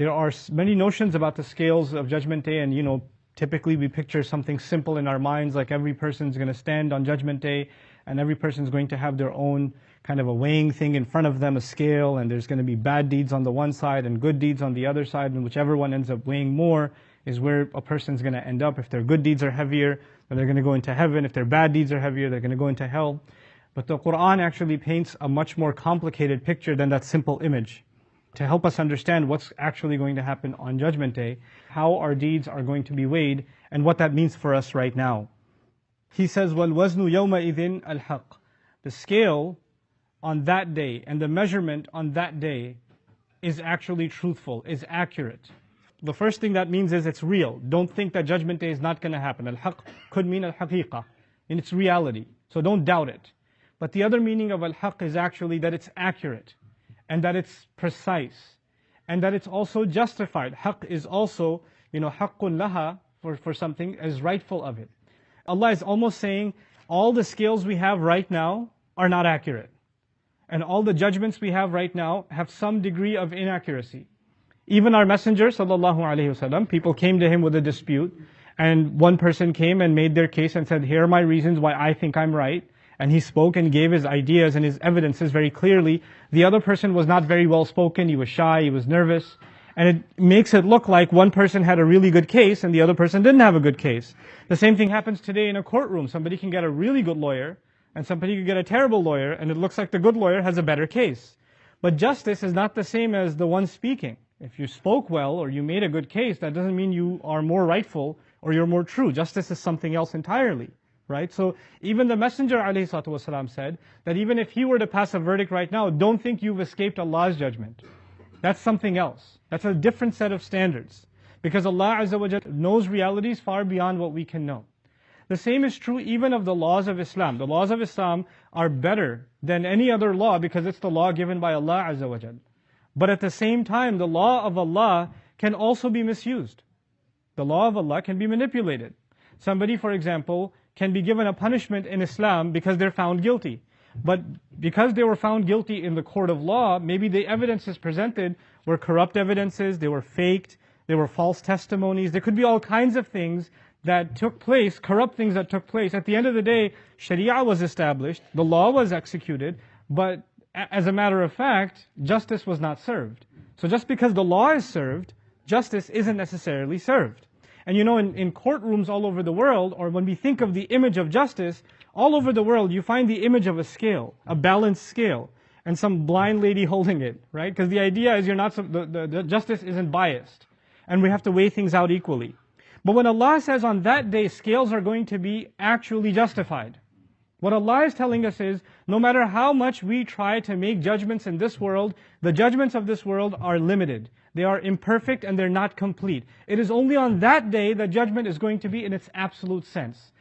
There are many notions about the scales of Judgment Day, and typically we picture something simple in our minds, like every person's going to stand on Judgment Day, and every person's going to have their own kind of a weighing thing in front of them, a scale, and there's going to be bad deeds on the one side and good deeds on the other side, and whichever one ends up weighing more is where a person's going to end up. If their good deeds are heavier, then they're going to go into heaven. If their bad deeds are heavier, they're going to go into hell. But the Quran actually paints a much more complicated picture than that simple image, to help us understand what's actually going to happen on Judgment Day, how our deeds are going to be weighed, and what that means for us right now. He says, وَالْوَزْنُ يَوْمَئِذٍ الْحَقِّ. The scale on that day and the measurement on that day is actually truthful, is accurate. The first thing that means is it's real. Don't think that Judgment Day is not going to happen. Al-Haqq could mean al-Haqiqah, in its reality. So don't doubt it. But the other meaning of al-Haqq is actually that it's accurate, and that it's precise, and that it's also justified. Haqq is also, haqqun laha, for something is rightful of it. Allah is almost saying, all the scales we have right now are not accurate. And all the judgments we have right now have some degree of inaccuracy. Even our Messenger, sallallahu alaihi wasallam, people came to him with a dispute, and one person came and made their case and said, here are my reasons why I think I'm right. And he spoke and gave his ideas and his evidences very clearly. The other person was not very well spoken, he was shy, he was nervous. And it makes it look like one person had a really good case and the other person didn't have a good case. The same thing happens today in a courtroom. Somebody can get a really good lawyer and somebody can get a terrible lawyer, and it looks like the good lawyer has a better case. But justice is not the same as the one speaking. If you spoke well or you made a good case, that doesn't mean you are more rightful or you're more true. Justice is something else entirely. Right? So even the Messenger ﷺ said that even if he were to pass a verdict right now, don't think you've escaped Allah's judgment. That's something else. That's a different set of standards. Because Allah Azza wa Jalla knows realities far beyond what we can know. The same is true even of the laws of Islam. The laws of Islam are better than any other law because it's the law given by Allah Azza wa Jalla. But at the same time, the law of Allah can also be misused. The law of Allah can be manipulated. Somebody, for example, can be given a punishment in Islam because they're found guilty. But because they were found guilty in the court of law, maybe the evidences presented were corrupt evidences, they were faked, they were false testimonies. There could be all kinds of things that took place, corrupt things that took place. At the end of the day, Sharia was established, the law was executed, but as a matter of fact, justice was not served. So just because the law is served, justice isn't necessarily served. And in courtrooms all over the world, or when we think of the image of justice, all over the world you find the image of a scale, a balanced scale, and some blind lady holding it, right? Because the idea is the justice isn't biased, and we have to weigh things out equally. But when Allah says on that day scales are going to be actually justified, what Allah is telling us is, no matter how much we try to make judgments in this world, the judgments of this world are limited. They are imperfect and they're not complete. It is only on that day that judgment is going to be in its absolute sense.